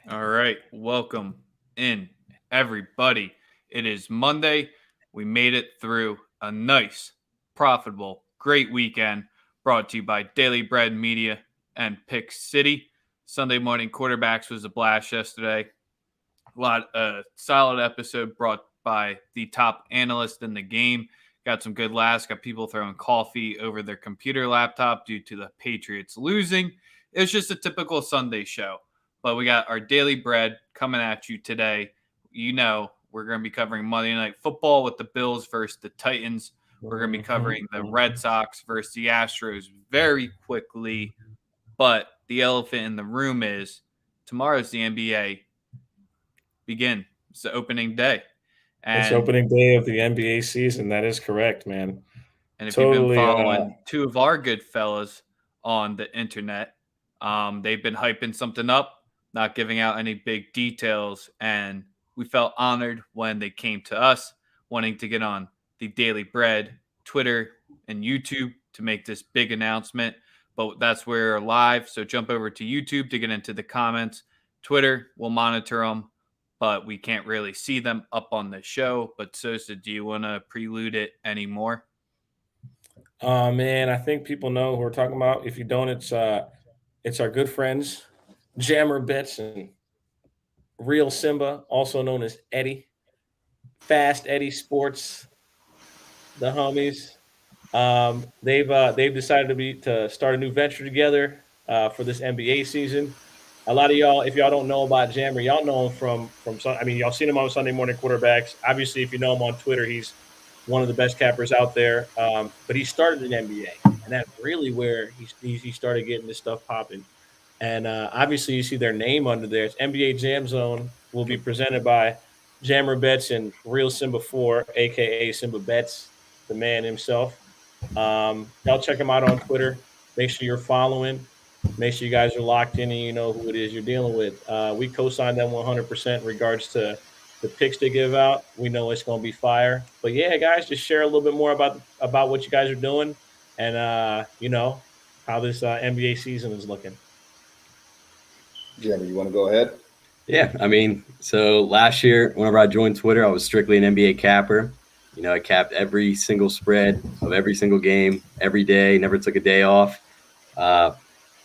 All right, welcome in, everybody. It is Monday. We made it through a nice, profitable, great weekend brought to you by Daily Bread Media and Pick City. Sunday morning quarterbacks was a blast yesterday. A solid episode brought by the top analyst in the game. Got some good laughs. Got people throwing coffee over their computer laptop due to the Patriots losing. It was just a typical Sunday show. But we got our daily bread coming at you today. We're going to be covering Monday Night Football with the Bills versus the Titans. We're going to be covering the Red Sox versus the Astros very quickly. But the elephant in the room is tomorrow's the NBA begin. It's the opening day. It's And opening day of the NBA season. That is correct, man. and if you've been Totally. following two of our good fellas on the internet, they've been hyping something up, not giving out any big details, and we felt honored when they came to us, wanting to get on the Daily Bread Twitter and YouTube to make this big announcement. But that's where we're live, so jump over to YouTube to get into the comments. Twitter, we'll monitor them, but we can't really see them up on the show. But Sosa, do you want to prelude it anymore? Man, I think people know who we're talking about. If you don't, it's our good friends, Jammer Bits and Real Simba, also known as Eddie, Fast Eddie Sports, the homies. They've decided to start a new venture together for this NBA season. A lot of y'all, if y'all don't know about Jammer, y'all know him from. I mean, y'all seen him on Sunday Morning Quarterbacks. Obviously, if you know him on Twitter, he's one of the best cappers out there. But he started in NBA, and that's really where he started getting this stuff popping. And obviously, you see their name under there. It's NBA Jam Zone. Will be presented by Jammer Bets and Real Simba 4, aka Simba Bets, the man himself. Y'all check him out on Twitter. Make sure you're following. Make sure you guys are locked in and you know who it is you're dealing with. We co-signed them 100% in regards to the picks they give out. We know it's going to be fire. But yeah, guys, just share a little bit more about what you guys are doing and how this NBA season is looking. Jeremy, you want to go ahead? Yeah, I mean, so last year, whenever I joined Twitter, I was strictly an NBA capper. I capped every single spread of every single game, every day, never took a day off.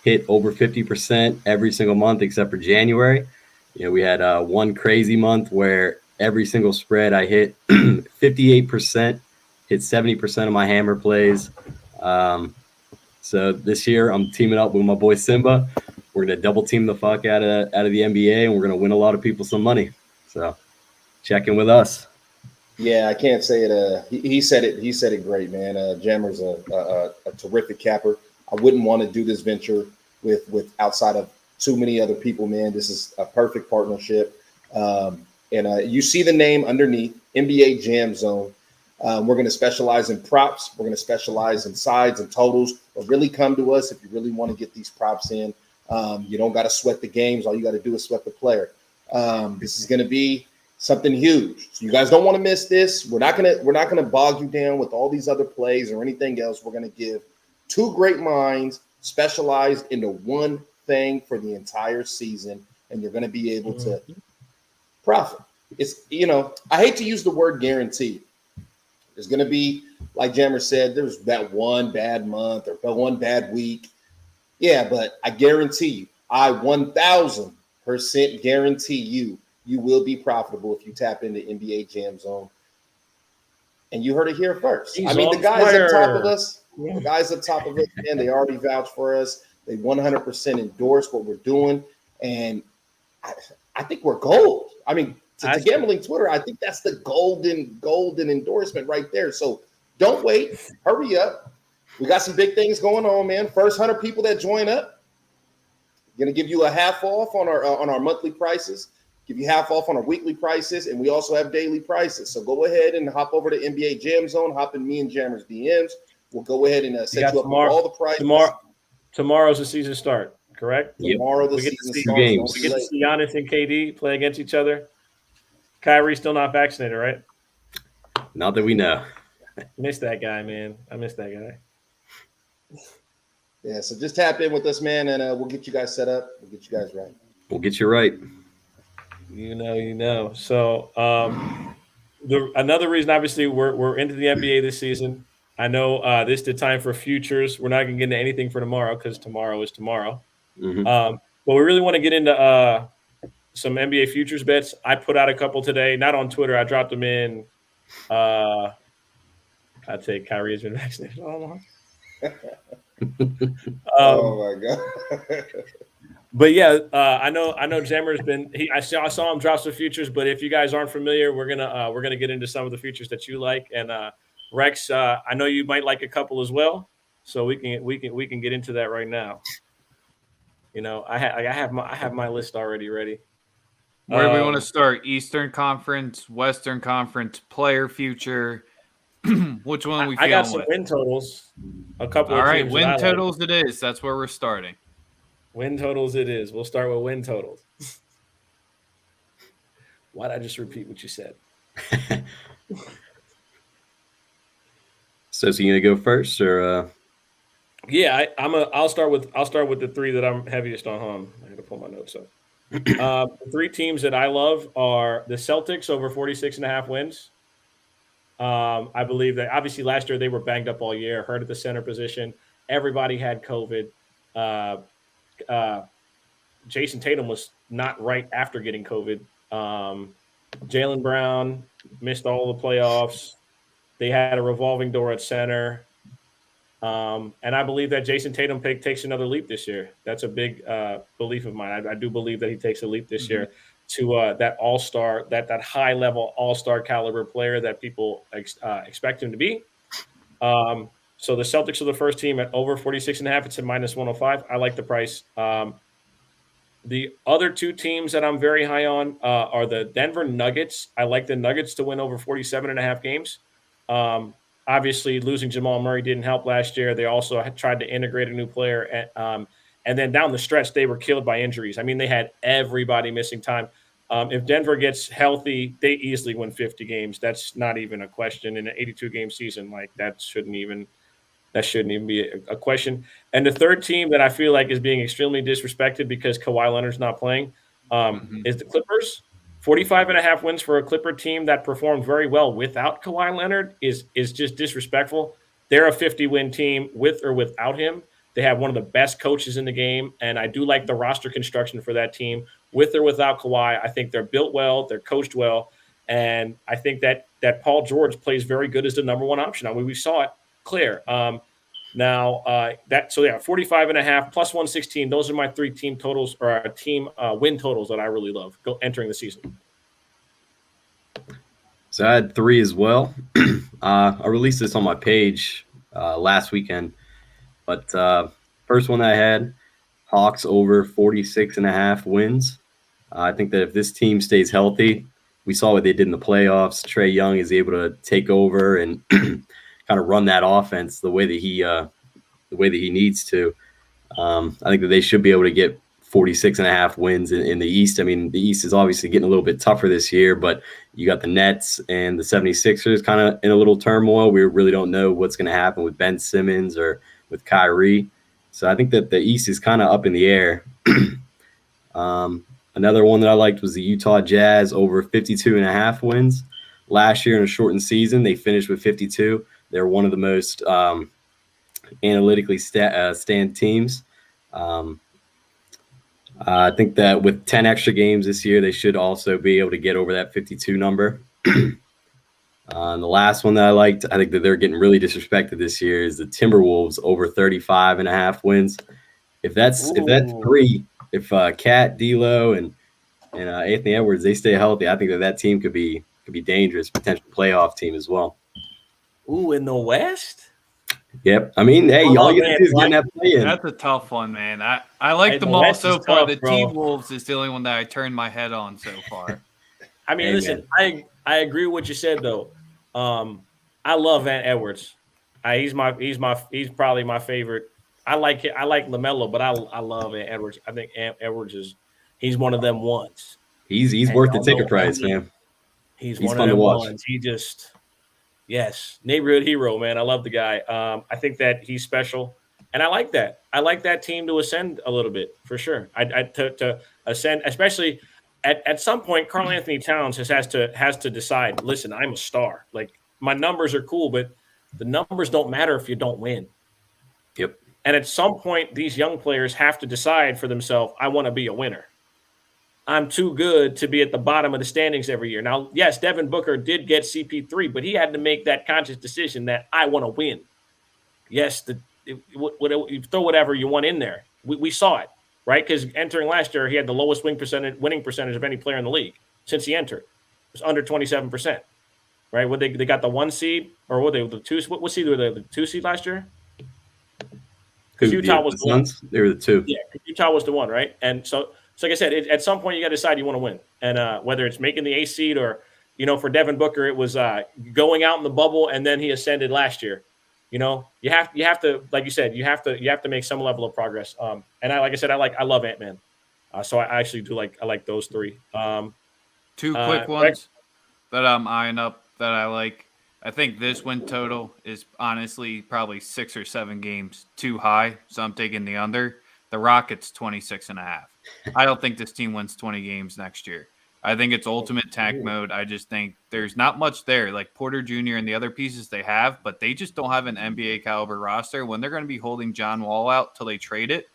Hit over 50% every single month except for January. We had one crazy month where every single spread I hit 58%, hit 70% of my hammer plays. So this year, I'm teaming up with my boy Simba. We're gonna double team the fuck out of the NBA, and we're gonna win a lot of people some money. So check in with us. Yeah, I can't say it. He said it. He said it great, man. Jammer's a terrific capper. I wouldn't want to do this venture with outside of too many other people, man. This is a perfect partnership. And you see the name underneath NBA Jam Zone. We're going to specialize in props. We're going to specialize in sides and totals. But really come to us if you really want to get these props in. You don't got to sweat the games. All you got to do is sweat the player. This is going to be something huge. So you guys don't want to miss this. We're not gonna bog you down with all these other plays or anything else. We're gonna give two great minds specialized into one thing for the entire season, and you're gonna be able to profit. It's I hate to use the word guarantee. There's gonna be, like Jammer said, there's that one bad month or one bad week. Yeah, but I guarantee you, I 1,000% guarantee you will be profitable if you tap into NBA Jam Zone. And you heard it here first. He's I mean, the on guys up top of fire. us, man, they already vouched for us. They 100% endorse what we're doing. And I think we're gold. I mean, to gambling Twitter, I think that's the golden endorsement right there. So don't wait. Hurry up. We got some big things going on, man. First 100 people that join up, going to give you a half off on our monthly prices. Give you half off on our weekly prices, and we also have daily prices. So go ahead and hop over to NBA Jam Zone, hop in me and Jammer's DMs. We'll go ahead and set you up with all the prices. Tomorrow's the season start, correct? Tomorrow the season starts. We get to see Giannis and KD play against each other. Kyrie's still not vaccinated, right? Not that we know. Miss that guy, man. I miss that guy. Yeah, so just tap in with us, man, and we'll get you guys set up. We'll get you guys right. We'll get you right. You know. So another reason, obviously, we're into the NBA this season. I know this is the time for futures. We're not going to get into anything for tomorrow because tomorrow is tomorrow. Mhm. But we really want to get into some NBA futures bets. I put out a couple today, not on Twitter. I dropped them in. I take Kyrie has been vaccinated. Oh my god. But yeah, I know Jammer's been. I saw him drop some futures. But if you guys aren't familiar, we're gonna get into some of the futures that you like. And Rex, I know you might like a couple as well. So we can get into that right now. You know, I have my list already ready. Where do we want to start? Eastern Conference, Western Conference, player future. Which one are we feeling I got some with? win totals. A couple All of right, teams win that I totals like. it is. That's where we're starting. Win totals it is. We'll start with win totals. Why'd I just repeat what you said? So is he gonna go first or? Yeah, I'll start with the three that I'm heaviest on. I got to pull my notes up. The three teams that I love are the Celtics over 46.5 wins. I believe that obviously last year they were banged up all year, hurt at the center position. Everybody had COVID. Jason Tatum was not right after getting COVID. Jaylen Brown missed all the playoffs. They had a revolving door at center. And I believe that Jason Tatum takes another leap this year. That's a big belief of mine. I do believe that he takes a leap this year to that all-star, that high-level all-star caliber player that people expect him to be. So the Celtics are the first team at over 46.5. It's at minus 105. I like the price. The other two teams that I'm very high on are the Denver Nuggets. I like the Nuggets to win over 47.5 games. Obviously, losing Jamal Murray didn't help last year. They also had tried to integrate a new player. And then down the stretch, they were killed by injuries. I mean, they had everybody missing time. If Denver gets healthy, they easily win 50 games. That's not even a question in an 82-game season. Like, that shouldn't even be a question. And the third team that I feel like is being extremely disrespected because Kawhi Leonard's not playing is the Clippers. 45.5 wins for a Clipper team that performed very well without Kawhi Leonard is just disrespectful. They're a 50-win team with or without him. They have one of the best coaches in the game, and I do like the roster construction for that team with or without Kawhi. I think they're built well, they're coached well, and I think that Paul George plays very good as the number one option. I mean, we saw it clear. Now 45.5 plus 116. Those are my three team totals or team win totals that I really love entering the season. So I had three as well. I released this on my page last weekend, but first one that I had, Hawks over 46.5 wins. I think that if this team stays healthy, we saw what they did in the playoffs. Trae Young is able to take over and kind of run that offense the way that he needs to. I think that they should be able to get 46.5 wins in the East. I mean, the East is obviously getting a little bit tougher this year, but you got the Nets and the 76ers kind of in a little turmoil. We really don't know what's going to happen with Ben Simmons or with Kyrie. So I think that the East is kind of up in the air. Another one that I liked was the Utah Jazz over 52.5 wins. Last year in a shortened season, they finished with 52. They're one of the most analytically stand teams. I think that with 10 extra games this year, they should also be able to get over that 52 number. And the last one that I liked, I think that they're getting really disrespected this year, is the Timberwolves over 35.5 wins. If that's three, if Cat, D'Lo, and Anthony Edwards, they stay healthy, I think that team could be dangerous, potential playoff team as well. Ooh, in the West? Yep. I mean, hey, all you gotta do is get in that play in. That's a tough one, man. I like them all so far. The T-Wolves is the only one that I turned my head on so far. I mean, listen, I agree with what you said though. I love Ant Edwards. He's probably my favorite. I like LaMelo, but I love Ant Edwards. I think Ant Edwards he's one of them ones. He's worth the ticket price, man. He's one of them ones. He just neighborhood hero, man. I love the guy. I think that he's special, and I like that. I like that team to ascend a little bit for sure. To ascend, especially. at some point, Karl Anthony Towns has to decide. Listen, I'm a star. Like my numbers are cool, but the numbers don't matter if you don't win. Yep. And at some point, these young players have to decide for themselves. I want to be a winner. I'm too good to be at the bottom of the standings every year. Now, yes, Devin Booker did get CP3, but he had to make that conscious decision that I want to win. Yes, you throw whatever you want in there. We saw it, right? Because entering last year, he had the lowest winning percentage of any player in the league since he entered. It was under 27%, right? What they got the 1 seed or what they the 2? What seed were they? The 2 seed last year? Because Utah was the 1. They were the 2. Yeah, Utah was the 1, right? And so like I said, at some point you got to decide you want to win, and whether it's making the 8th seed or, for Devin Booker, it was going out in the bubble and then he ascended last year. You have to, like you said, you have to make some level of progress. And I love Ant-Man, so I actually do I like those 3. 2 quick ones that I'm eyeing up that I like. I think this win total is honestly probably 6 or 7 games too high, so I'm taking the under. The Rockets 26.5. I don't think this team wins 20 games next year. I think it's ultimate tank mode. I just think there's not much there. Like Porter Jr. and the other pieces they have, but they just don't have an NBA caliber roster. When they're going to be holding John Wall out till they trade it,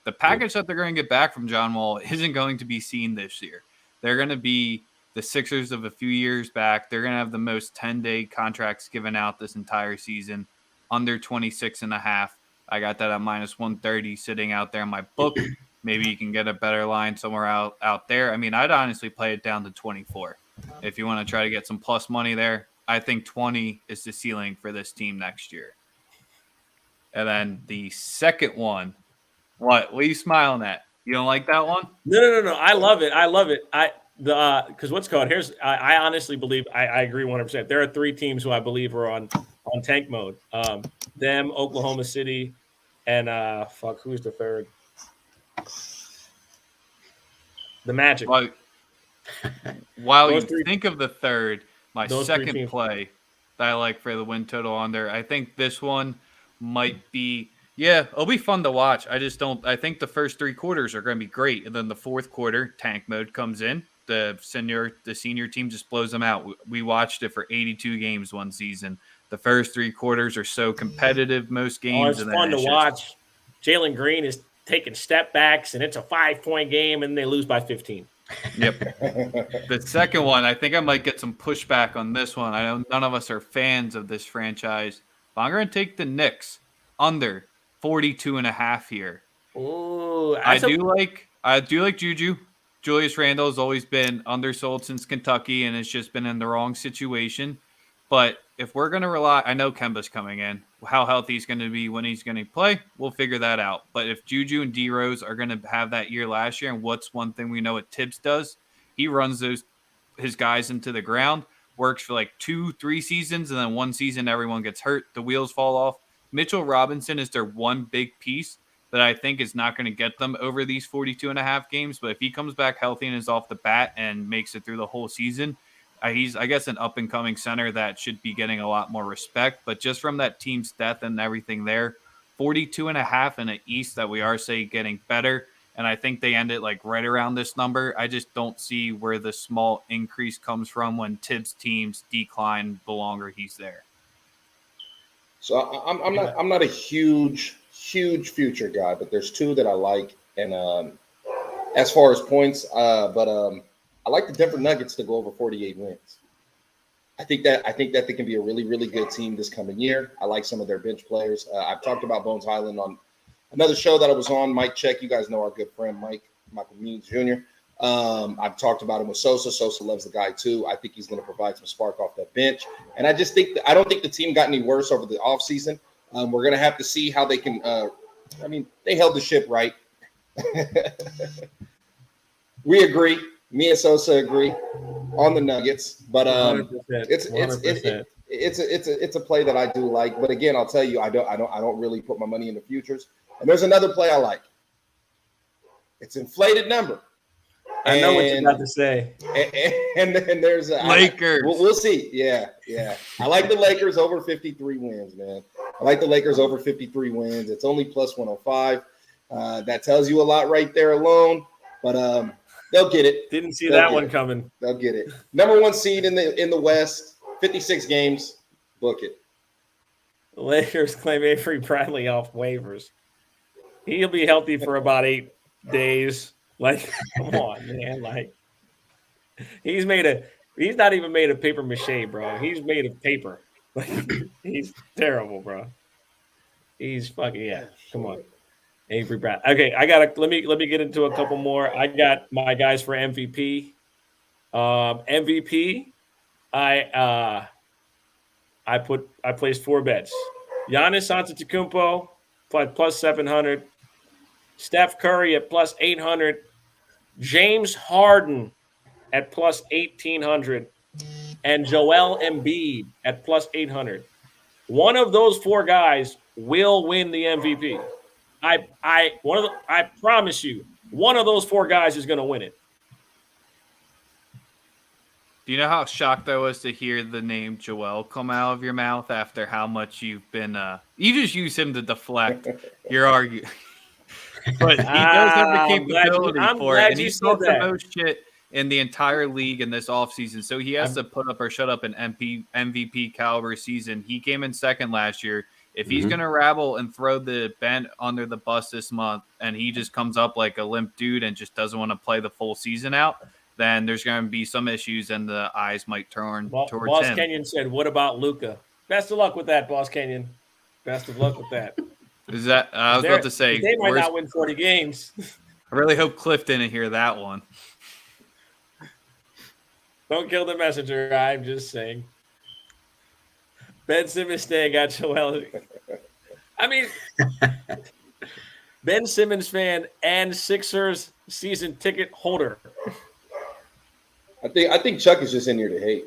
the package that they're going to get back from John Wall isn't going to be seen this year. They're going to be the Sixers of a few years back. They're going to have the most 10-day contracts given out this entire season, under 26.5. I got that at minus 130 sitting out there in my book. Maybe you can get a better line somewhere out there. I mean, I'd honestly play it down to 24 if you want to try to get some plus money there. I think 20 is the ceiling for this team next year. And then the second one, what are you smiling at? You don't like that one? No. I love it. Because what's called I honestly believe I agree 100%. There are 3 teams who I believe are on tank mode. Them, Oklahoma City, and who's the third? The Magic. While you think of the third, my second play that I like for the win total under, I think this one might be, it'll be fun to watch. I think the first 3 quarters are going to be great. And then the fourth quarter, tank mode comes in. The senior team just blows them out. We watched it for 82 games one season. The first 3 quarters are so competitive most games. It's fun to watch. Jalen Green is taking step backs, and it's a 5-point game, and they lose by 15. Yep. The second one, I think I might get some pushback on this one. I know none of us are fans of this franchise, but I'm going to take the Knicks under 42.5 here. Ooh, I do like Juju. Julius Randle has always been undersold since Kentucky, and it's just been in the wrong situation. But if we're going to rely, I know Kemba's coming in. How healthy he's going to be when he's going to play, we'll figure that out. But if Juju and D-Rose are going to have that year last year, and what's one thing we know what Tibbs does? He runs his guys into the ground, works for like 2-3 seasons, and then one season everyone gets hurt. The wheels fall off. Mitchell Robinson is their one big piece that I think is not going to get them over these 42.5 games. But if he comes back healthy and is off the bat and makes it through the whole season, he's, I guess, an up-and-coming center that should be getting a lot more respect. But just from that team's depth and everything there, 42.5 in an East that we are, getting better. And I think they end it like right around this number. I just don't see where the small increase comes from when Tibbs' teams decline the longer he's there. So I'm not a huge future guy, but there's 2 that I like. And as far as points, I like the Denver Nuggets to go over 48 wins. I think that they can be a really, really good team this coming year. I like some of their bench players. I've talked about Bones Highland on another show that I was on, Mike Check. You guys know our good friend Michael Means Jr. I've talked about him with Sosa. Sosa loves the guy too. I think he's going to provide some spark off that bench. And I just think I don't think the team got any worse over the offseason. We're going to have to see how they can. They held the ship right. We agree. Me and Sosa agree on the Nuggets, but it's a play that I do like. But again, I'll tell you, I don't really put my money in the futures. And there's another play I like. It's inflated number. I know what you're about to say. And there's Lakers. We'll see. Yeah. I like the Lakers over 53 wins, man. I like the Lakers over 53 wins. It's only plus 105. That tells you a lot right there alone. But They'll get it. Didn't see They'll that get one it. coming. They'll get it. Number 1 seed in the West, 56 games. Book it. The Lakers claim Avery Bradley off waivers. He'll be healthy for about 8 days. Like, come on, man. Like, he's not even made of paper mache, bro. He's made of paper. Like, he's terrible, bro. He's fucking Come on. Avery Brad. Okay, let me get into a couple more. I got my guys for MVP. MVP, I placed 4 bets. Giannis Antetokounmpo plus 700. Steph Curry at plus 800. James Harden at plus 1,800. And Joel Embiid at plus 800. One of those 4 guys will win the MVP. I promise you, one of those 4 guys is going to win it. Do you know how shocked I was to hear the name Joel come out of your mouth after how much you've been you just use him to deflect your argument. But he does have the capability for it. And he's talked the most shit in the entire league in this offseason. So he has to put up or shut up an MVP caliber season. He came in second last year. If he's going to rabble and throw the bent under the bus this month and he just comes up like a limp dude and just doesn't want to play the full season out, then there's going to be some issues and the eyes might turn towards Boss him. Kenyon said, what about Luka? Best of luck with that, Boss Kenyon. Best of luck with that. Is that I was about to say they might not win 40 games. I really hope Cliff didn't hear that one. Don't kill the messenger. I'm just saying. Ben Simmons staying got Joel. I mean, Ben Simmons fan and Sixers season ticket holder. I think Chuck is just in here to hate.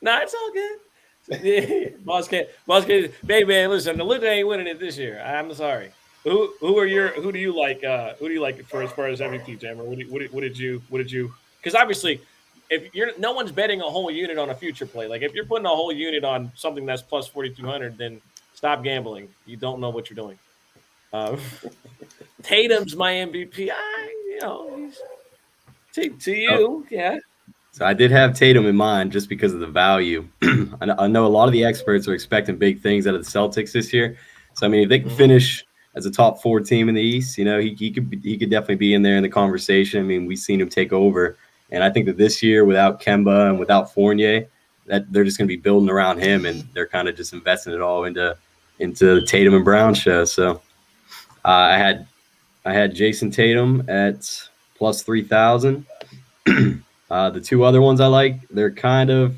Nah, it's all good. Boss can't. Hey man, listen, the Luka ain't winning it this year. I'm sorry. Who do you like? Who do you like for as far as MVP, Jammer? What did you? Because obviously, if no one's betting a whole unit on a future play. Like if you're putting a whole unit on something that's plus 4,200, then stop gambling. You don't know what you're doing. Tatum's my MVP. To you, yeah. So I did have Tatum in mind just because of the value. I know a lot of the experts are expecting big things out of the Celtics this year. So I mean, if they can finish as a top 4 team in the East, he could definitely be in there in the conversation. I mean, we've seen him take over, and I think that this year without Kemba and without Fournier, that they're just going to be building around him, and they're kind of just investing it all into the Tatum and Brown show. So I had Jason Tatum at plus 3,000. The 2 other ones I like, they're kind of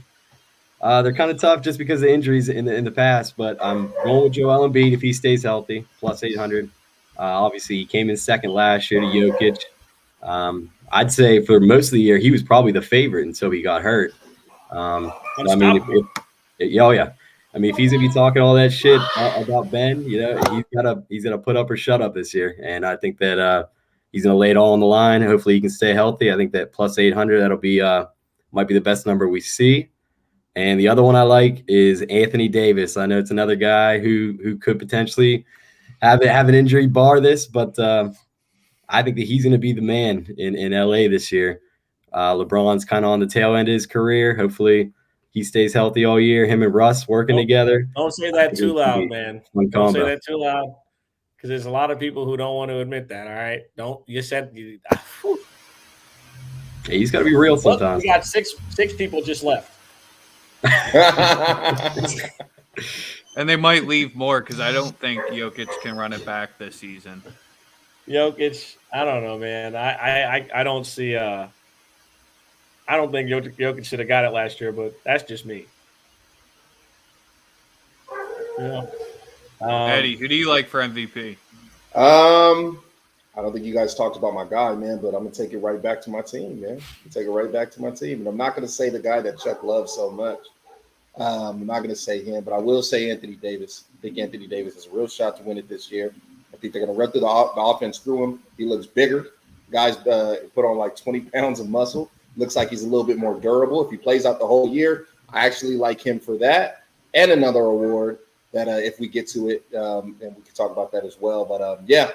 tough just because of injuries in the past, but I'm going with Joel Embiid if he stays healthy, plus 800. Obviously, he came in second last year to Jokic. I'd say for most of the year, he was probably the favorite until he got hurt. I mean, I mean, if he's gonna be talking all that shit about Ben, he's gotta put up or shut up this year, and I think that he's gonna lay it all on the line. Hopefully, he can stay healthy. I think that plus 800 that'll be might be the best number we see. And the other one I like is Anthony Davis. I know it's another guy who could potentially have an injury bar this, but I think that he's going to be the man in LA this year. LeBron's kind of on the tail end of his career. Hopefully he stays healthy all year. Him and Russ working together. Don't say that too loud, man. Don't say that too loud because there's a lot of people who don't want to admit that. All right, He's got to be real sometimes. We got six people just left. And they might leave more because I don't think Jokic can run it back this season. Jokic, I don't know, man. I don't see. I don't think Jokic should have got it last year, but that's just me. Yeah. Eddie, who do you like for MVP? I don't think you guys talked about my guy, man, but I'm gonna take it right back to my team, man. Take it right back to my team, and I'm not gonna say the guy that Chuck loves so much. I'm not gonna say him, but I will say Anthony Davis. I think Anthony Davis has a real shot to win it this year. I think they're gonna run through the offense through him. He looks bigger. Guys put on like 20 pounds of muscle. Looks like he's a little bit more durable. If he plays out the whole year, I actually like him for that. And another award that if we get to it, and we can talk about that as well. But yeah,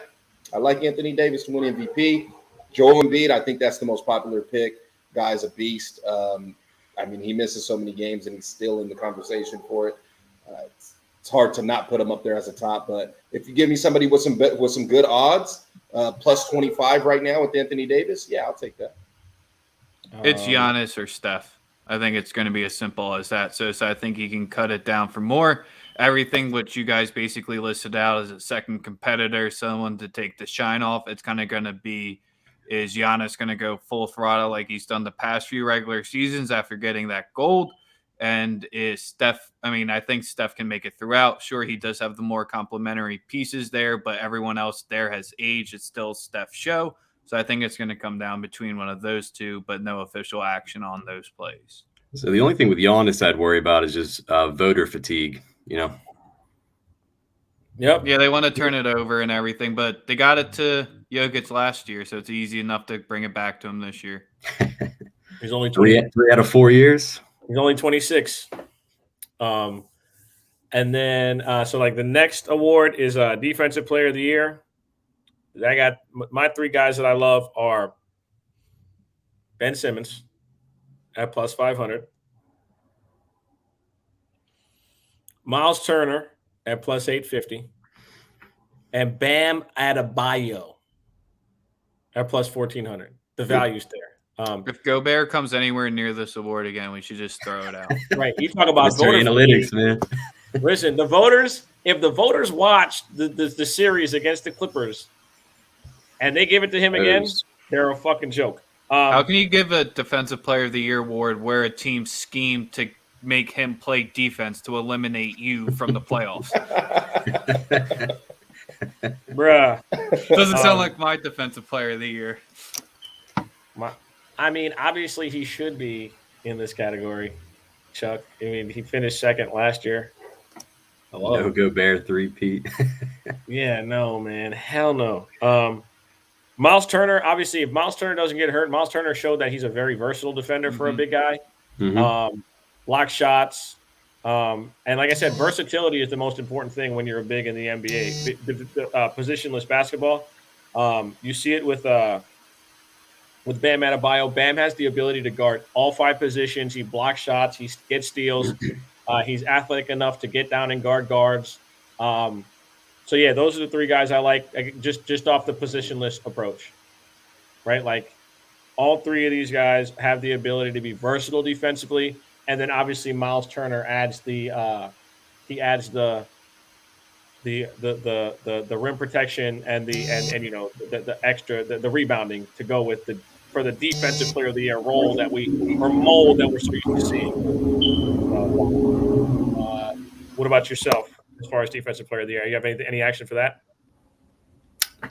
I like Anthony Davis to win MVP. Joel Embiid, I think that's the most popular pick. Guy's a beast. I mean, he misses so many games, and he's still in the conversation for it. It's hard to not put him up there as a top. But if you give me somebody with some good odds, plus 25 right now with Anthony Davis, yeah, I'll take that. It's Giannis or Steph. I think it's going to be as simple as that. So I think he can cut it down for more. Everything which you guys basically listed out as a second competitor, someone to take the shine off, it's kind of going to be, is Giannis going to go full throttle like he's done the past few regular seasons after getting that gold? And is Steph, I mean, I think Steph can make it throughout. Sure, he does have the more complementary pieces there, but everyone else there has aged. It's still Steph's show. So I think it's going to come down between one of those two, but no official action on those plays. So the only thing with Giannis I'd worry about is just voter fatigue, you know? Yep. Yeah, they want to turn it over and everything, but they got it to Jokic last year, so it's easy enough to bring it back to him this year. He's only 20. Three out of 4 years. He's only 26. And then, so like the next award is Defensive Player of the Year. I got my three guys that I love are Ben Simmons at plus 500, Miles Turner at plus 850, and Bam Adebayo at plus 1400. The value's there. If Gobert comes anywhere near this award again, we should just throw it out. Right. You talk about Mr. voter Analytics, fatigue. man. Listen, the voters, if the voters watch the series against the Clippers and they give it to him again, they're a fucking joke. How can you give a Defensive Player of the Year award where a team schemed to make him play defense to eliminate you from the playoffs? Bruh. Doesn't sound like my Defensive Player of the Year. I mean, obviously he should be in this category, Chuck. I mean, he finished second last year. Hello. No Gobert three-peat. Yeah, no, man. Hell no. Miles Turner, obviously, if Miles Turner doesn't get hurt, Miles Turner showed that he's a very versatile defender for a big guy. Block shots. And like I said, versatility is the most important thing when you're a big in the NBA. Positionless basketball. You see it with Bam Adebayo. Bam has the ability to guard all 5 positions. He blocks shots. He gets steals. He's athletic enough to get down and guard guards. So, yeah, those are the 3 guys I like just off the positionless approach, right? Like all 3 of these guys have the ability to be versatile defensively. And then obviously Miles Turner adds the rim protection and you know the extra the rebounding to go with for the Defensive Player of the Year role mold that we're so used to seeing. What about yourself as far as Defensive Player of the Year? You have any action for that?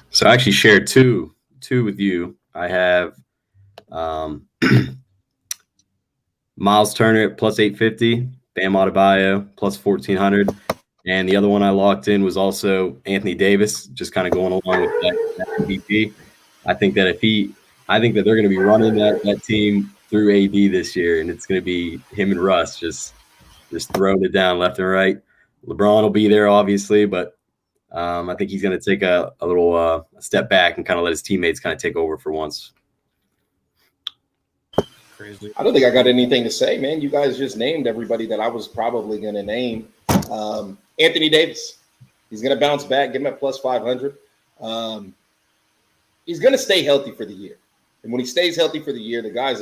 So I actually shared two with you. I have Miles Turner at plus 850, Bam Adebayo plus 1400. And the other one I locked in was also Anthony Davis, just kind of going along with that MVP. I think that they're going to be running that team through AD this year, and it's going to be him and Russ just throwing it down left and right. LeBron will be there, obviously, but I think he's going to take a little step back and kind of let his teammates kind of take over for once. Crazy. I don't think I got anything to say, man. You guys just named everybody that I was probably going to name. Anthony Davis, he's going to bounce back, give him at plus 500. He's going to stay healthy for the year. And when he stays healthy for the year, the guy's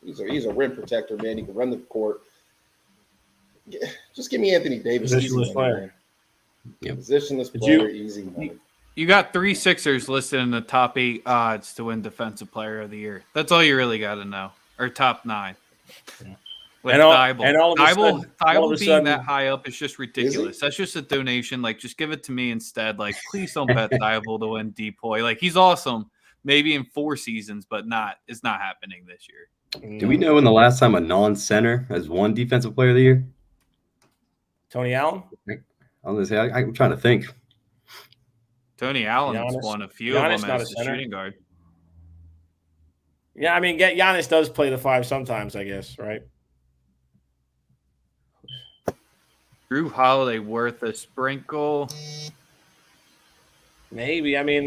he's a rim protector, man. He can run the court. Just give me Anthony Davis. Positionless player. Yep. Positionless player, easy money. You got 3 Sixers listed in the top 8 odds to win Defensive Player of the Year. That's all you really got to know. Or top 9. With Thibault being that high up is just ridiculous. That's just a donation. Like, just give it to me instead. Like, please don't bet Thibault to win Depoy. Like, he's awesome. Maybe in 4 seasons, but it's not happening this year. Do we know when the last time a non-center has won Defensive Player of the Year? Tony Allen? I'm trying to think. Tony Allen's won a few of them as a shooting guard. Yeah, I mean, Giannis does play the 5 sometimes, I guess, right? Drew Holiday worth a sprinkle? Maybe. I mean,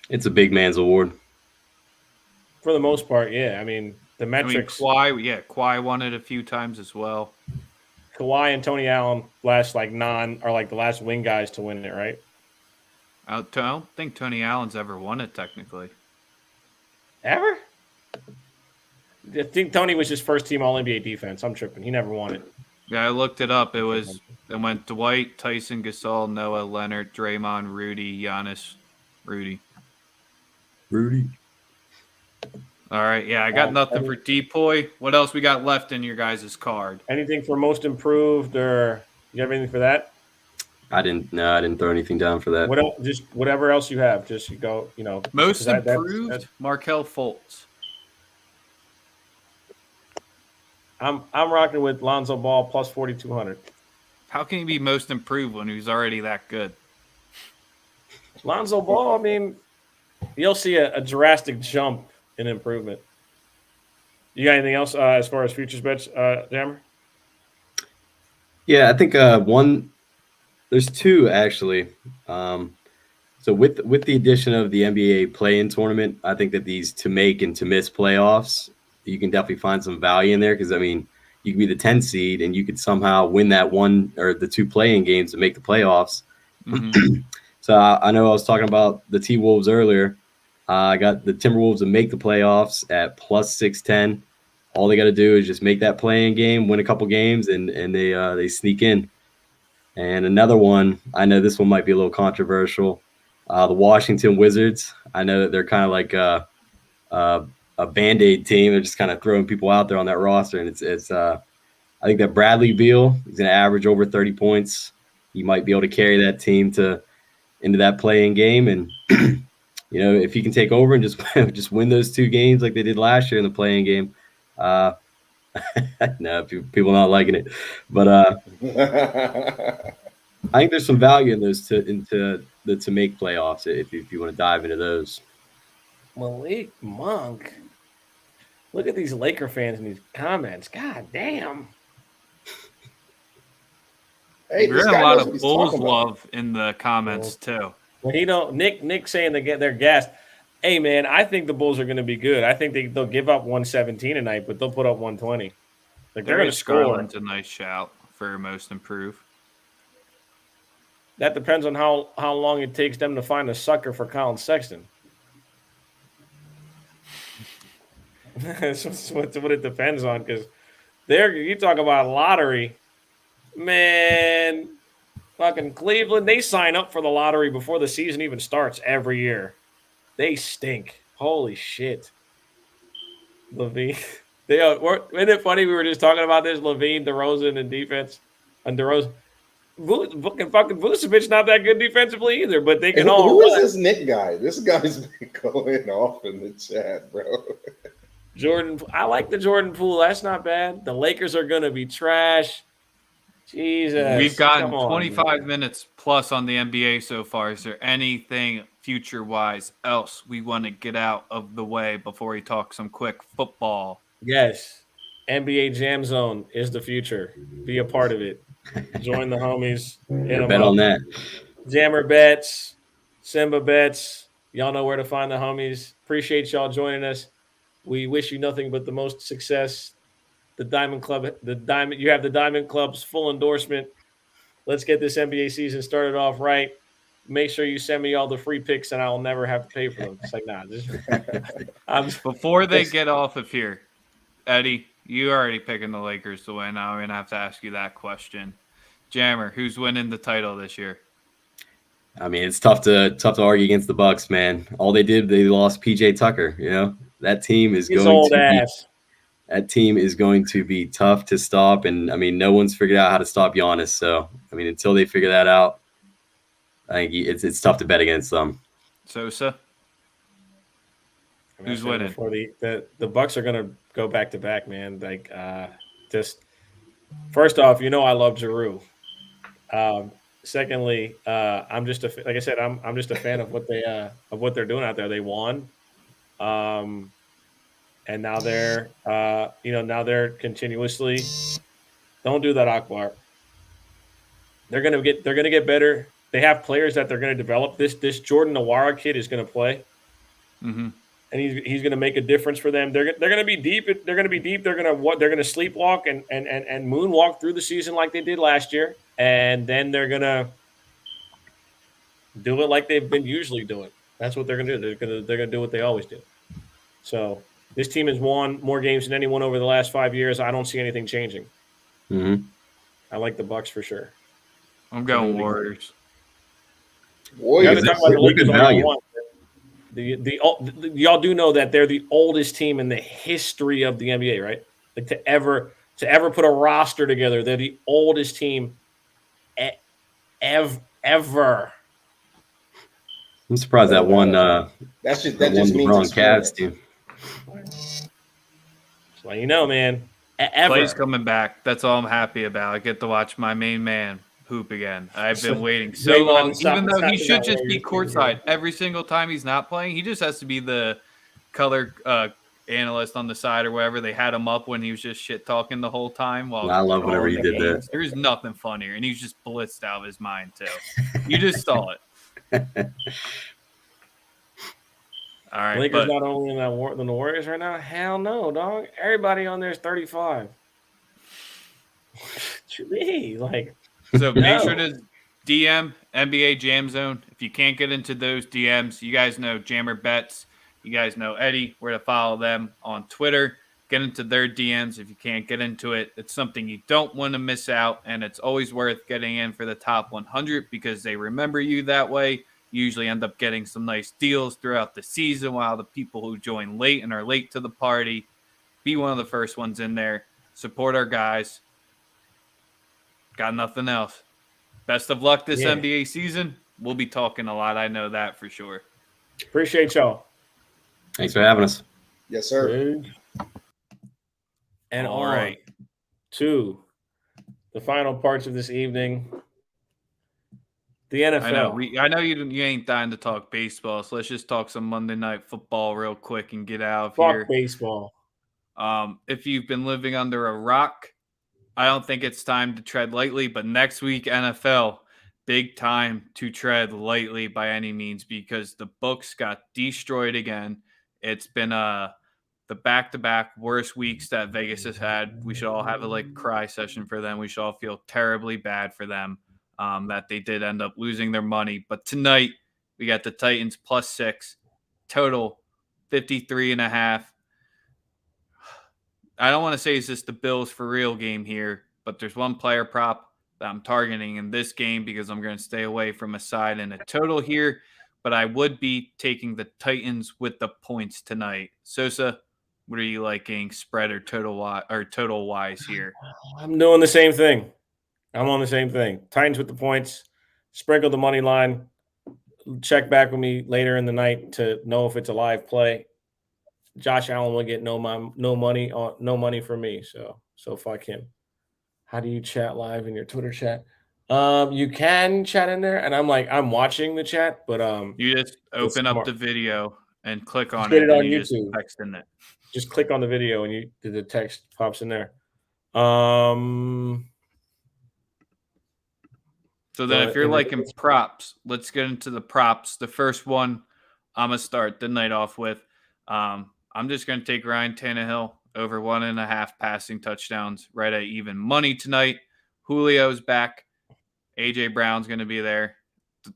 It's a big man's award. For the most part, yeah. I mean, the metrics. Kawhi won it a few times as well. Kawhi and Tony Allen are like the last wing guys to win it, right? I don't think Tony Allen's ever won it technically. Ever? I think Tony was his first team All NBA defense. I'm tripping. He never won it. Yeah, I looked it up. It went Dwight, Tyson, Gasol, Noah, Leonard, Draymond, Rudy, Giannis, Rudy. All right, yeah, I got nothing for Depoy. What else we got left in your guys' card? Anything for most improved, or you have anything for that? I didn't throw anything down for that. What else, just whatever else you have, just you go, Most improved, Markelle Fultz. I'm rocking with Lonzo Ball plus 4,200. How can he be most improved when he's already that good? Lonzo Ball, I mean, you'll see a drastic jump in improvement. You got anything else as far as futures bets, Jammer? Yeah, I think there's two actually. So with the addition of the NBA play-in tournament, I think that these to make and to miss playoffs, you can definitely find some value in there because I mean you could be the 10 seed and you could somehow win that one or the two play-in games to make the playoffs. Mm-hmm. So I know I was talking about the T-Wolves earlier. I got the Timberwolves to make the playoffs at plus 610. All they got to do is just make that play-in game, win a couple games, and they sneak in. And another one, I know this one might be a little controversial. The Washington Wizards. I know that they're kind of like a Band-Aid team. They're just kind of throwing people out there on that roster, and it's I think that Bradley Beal is going to average over 30 points. He might be able to carry that team into that play-in game, and if he can take over and just win those two games like they did last year in the play-in game. No, people not liking it, but I think there's some value in those to make playoffs if you want to dive into those. Malik Monk. Look at these Laker fans in these comments. God damn. Hey, We're getting a lot of Bulls love in the comments too. Well, Nick saying they're gassed. Hey man, I think the Bulls are going to be good. I think they'll give up 117 tonight, but they'll put up 120. Like they're going to score. Garland's a nice shout for most improved. That depends on how long it takes them to find a sucker for Colin Sexton. That's what it depends on, because you talk about lottery, man. Fucking Cleveland, they sign up for the lottery before the season even starts every year. They stink. Holy shit. Levine. Isn't it funny? We were just talking about this. Levine, DeRozan, and defense. And DeRozan. Fucking Vucevic not that good defensively either, but they can all. Who is this Nick guy? This guy's been going off in the chat, bro. Jordan. I like the Jordan Poole. That's not bad. The Lakers are going to be trash. Jesus. We've gotten 25 minutes plus on the NBA so far. Is there anything future-wise else we want to get out of the way before we talk some quick football? Yes. NBA Jam Zone is the future. Be a part of it. Join the homies. Bet on that. Jammer bets, Simba bets. Y'all know where to find the homies. Appreciate y'all joining us. We wish you nothing but the most success. The Diamond Club, you have the Diamond Club's full endorsement. Let's get this NBA season started off right. Make sure you send me all the free picks, and I'll never have to pay for them. It's like, nah. Before they get off of here, Eddie, you already picking the Lakers to win. Now I'm going to have to ask you that question. Jammer, who's winning the title this year? I mean, it's tough to argue against the Bucks, man. All they lost PJ Tucker. That team is That team is going to be tough to stop, and I mean, no one's figured out how to stop Giannis. So, I mean, until they figure that out, I think it's tough to bet against them. Sosa, who's winning? Before the Bucks are gonna go back to back, man. Like, just first off, I love Giroux. Secondly, I'm just like I said, I'm just a fan of what they're doing out there. They won. And now they're continuously. Don't do that, Akbar. They're gonna get better. They have players that they're gonna develop. This Jordan Nwora kid is gonna play. Mm-hmm. and he's going to make a difference for them. They're going to be deep. They're going to be deep. They're going to sleepwalk and moonwalk through the season like they did last year, and then they're going to do it like they've been usually doing. That's what they're going to do. They're going to do what they always do. So this team has won more games than anyone over the last 5 years. I don't see anything changing. Mm-hmm. I like the Bucks for sure. I'm going Warriors. Warriors. Good value. Y'all do know that they're the oldest team in the history of the NBA, right? Like to ever put a roster together, they're the oldest team ever. I'm surprised that one. That just means LeBron Cavs team. So you know, man. Clay's coming back. That's all I'm happy about. I get to watch my main man hoop again. I've been waiting so long, even though he should just be courtside every single time he's not playing. He just has to be the color analyst on the side or wherever. They had him up when he was just shit talking the whole time. While I love whenever he did that. There's nothing funnier, and he's just blitzed out of his mind too. You just saw it. All right, Lakers not only in that war than the Warriors right now. Hell no, dog. Everybody on there is 35. To me, like. So make sure to DM NBA Jam Zone. If you can't get into those DMs, you guys know Jammer Bets. You guys know Eddie, where to follow them on Twitter. Get into their DMs if you can't get into it. It's something you don't want to miss out, and it's always worth getting in for the top 100 because they remember you that way. You usually end up getting some nice deals throughout the season, while the people who join late and are late to the party, be one of the first ones in there. Support our guys. Got nothing else. Best of luck this NBA season. We'll be talking a lot. I know that for sure. Appreciate y'all. Thanks for having us. Yes, sir. And all right, to the final parts of this evening. The NFL. I know you ain't dying to talk baseball, so let's just talk some Monday Night Football real quick and get out of here. Fuck baseball. If you've been living under a rock, I don't think it's time to tread lightly, but next week, NFL, big time to tread lightly by any means because the books got destroyed again. It's been the back-to-back worst weeks that Vegas has had. We should all have a cry session for them. We should all feel terribly bad for them that they did end up losing their money. But tonight, we got the Titans +6, total 53.5. I don't want to say it's just the Bills for real game here, but there's one player prop that I'm targeting in this game because I'm going to stay away from a side and a total here, but I would be taking the Titans with the points tonight. Sosa, what are you liking, spread or total wise here? I'm doing the same thing. I'm on the same thing. Titans with the points, sprinkle the money line, check back with me later in the night to know if it's a live play. Josh Allen will get no money from me. So fuck him. How do you chat live in your Twitter chat? You can chat in there, and I'm watching the chat, but you just open up the video and click on it. Get it on and you YouTube. just text in it. Just click on the video, and the text pops in there. So then, if you're liking props, let's get into the props. The first one I'm gonna start the night off with. I'm just going to take Ryan Tannehill over 1.5 passing touchdowns right at even money tonight. Julio's back. AJ Brown's going to be there.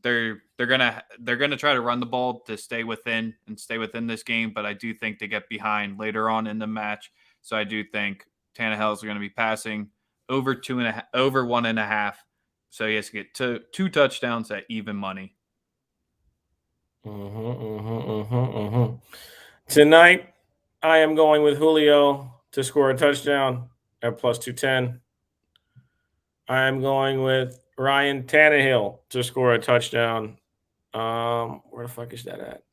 They're going to try to run the ball to stay within this game, but I do think they get behind later on in the match. So I do think Tannehill's going to be passing over 1.5. So he has to get two touchdowns at even money. Tonight, I am going with Julio to score a touchdown at +210. I am going with Ryan Tannehill to score a touchdown. Where the fuck is that at?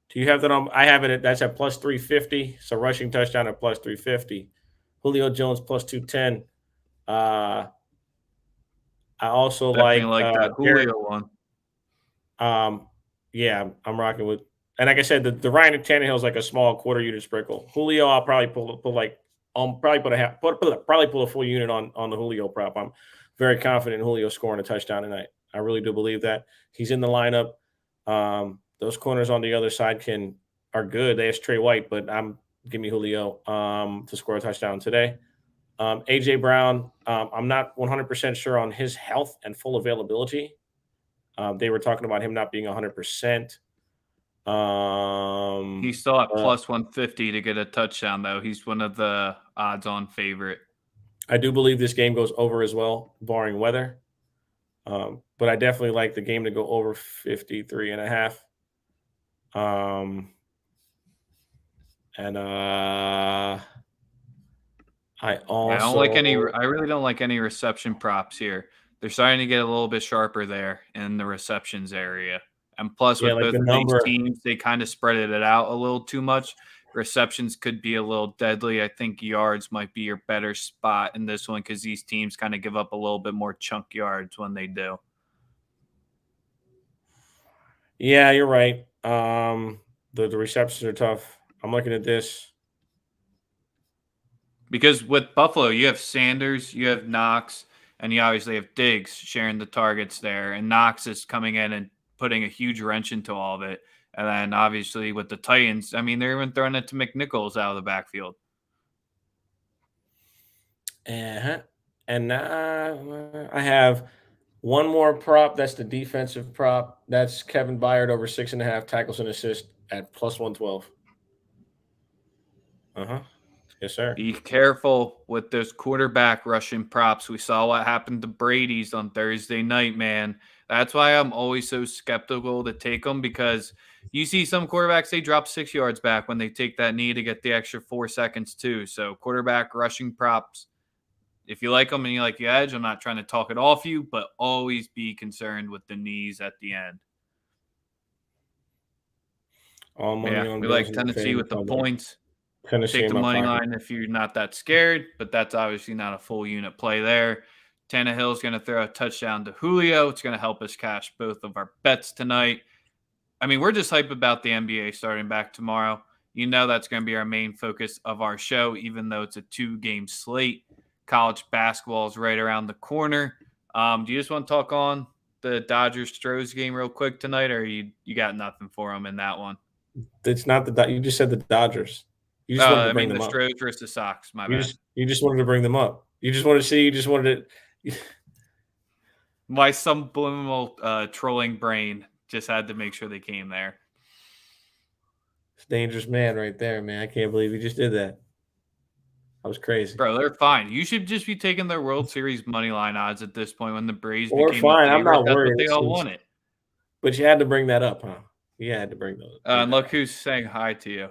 Do you have that on? I have it. That's at +350. So rushing touchdown at +350. Julio Jones +210. I also definitely like that Julio one. Yeah, I'm rocking with. And like I said, the Ryan Tannehill is like a small quarter unit sprinkle. Julio, I'll probably pull a full unit on the Julio prop. I'm very confident in Julio scoring a touchdown tonight. I really do believe that he's in the lineup. those corners on the other side are good. They have Trey White, but give me Julio to score a touchdown today. AJ Brown, I'm not 100% sure on his health and full availability. They were talking about him not being 100%. He's still at plus 150 to get a touchdown, though. He's one of the odds-on favorite. I do believe this game goes over as well, barring weather. But I definitely like the game to go over 53.5. I really don't like any reception props here. They're starting to get a little bit sharper there in the receptions area. And plus, with both of these teams, they kind of spread it out a little too much. Receptions could be a little deadly. I think yards might be your better spot in this one because these teams kind of give up a little bit more chunk yards when they do. Yeah, you're right. The receptions are tough. I'm looking at this. Because with Buffalo, you have Sanders, you have Knox, and you obviously have Diggs sharing the targets there. And Knox is coming in and putting a huge wrench into all of it. And then obviously with the Titans, I mean, they're even throwing it to McNichols out of the backfield. And I have one more prop. That's the defensive prop. That's Kevin Byard over 6.5 tackles and assists at plus 112. Yes, sir. Be careful with those quarterback rushing props. We saw what happened to Brady's on Thursday night, man. That's why I'm always so skeptical to take them, because you see some quarterbacks, they drop 6 yards back when they take that knee to get the extra 4 seconds too. So quarterback rushing props, if you like them and you like the edge, I'm not trying to talk it off you, but always be concerned with the knees at the end. We like Tennessee with the points. Take the money line if you're not that scared, but that's obviously not a full unit play there. Tannehill's going to throw a touchdown to Julio. It's going to help us cash both of our bets tonight. I mean, we're just hyped about the NBA starting back tomorrow. You know that's going to be our main focus of our show, even though it's a 2-game slate. College basketball is right around the corner. Do you just want to talk on the Dodgers-Stros game real quick tonight, or you got nothing for them in that one? It's not you just said the Dodgers. You just wanted to bring them up. The Stros versus the Sox. My bad. You just wanted to bring them up. You just wanted to see. You just wanted to. My subliminal trolling brain just had to make sure they came there. It's dangerous man right there, man. I can't believe you just did that. That was crazy. Bro, they're fine. You should just be taking their World Series money line odds at this point when the Braves became fine. I'm not worried. That's what they all wanted. But you had to bring that up, huh? You had to bring those. And look who's saying hi to you.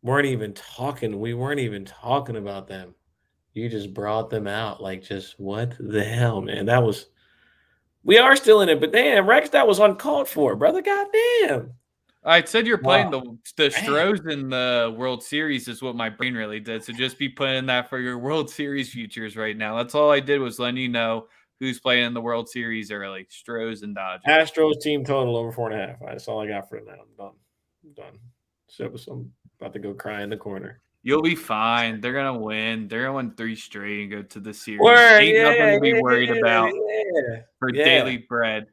We weren't even talking about them. You just brought them out. Like, just what the hell, man? We are still in it, but damn, Rex, that was uncalled for, brother. Goddamn. I said you're playing the Stros in the World Series is what my brain really did. So just be playing that for your World Series futures right now. That's all I did was letting you know who's playing in the World Series early. Stros and Dodgers. Astros team total over 4.5. That's all I got for now. I'm done. I'm about to go cry in the corner. You'll be fine. They're gonna win. They're gonna win 3 straight and go to the series. Ain't nothing to be worried about for Daily Bread.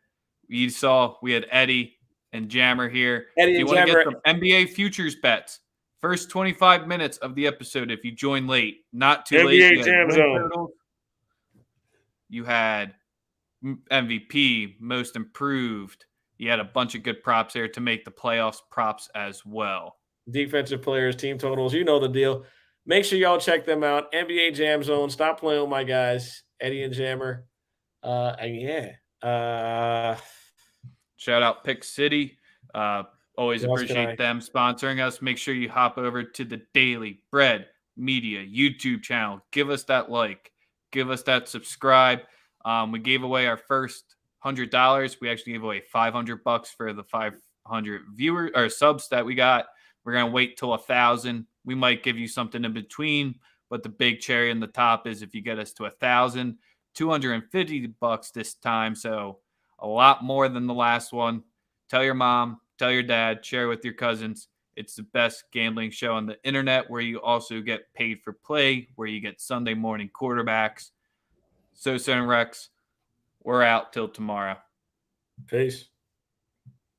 You saw we had Eddie and Jammer here. If you want to get some NBA futures bets, first 25 minutes of the episode, if you join late, not too late. NBA Jam Zone. You had MVP, most improved. You had a bunch of good props there to make the playoffs props as well. Defensive players, team totals, you know the deal. Make sure y'all check them out. NBA Jam Zone. Stop playing with my guys, Eddie and Jammer. Shout out Pick City. Always appreciate them sponsoring us. Make sure you hop over to the Daily Bread Media YouTube channel. Give us that like. Give us that subscribe. We gave away our first $100. We actually gave away $500 for the 500 viewers or subs that we got. We're going to wait till 1,000. We might give you something in between, but the big cherry on the top is if you get us to 1,000, $250 this time. So a lot more than the last one. Tell your mom, tell your dad, share with your cousins. It's the best gambling show on the internet, where you also get paid for play, where you get Sunday morning quarterbacks. Sosa and Rex, we're out till tomorrow. Peace.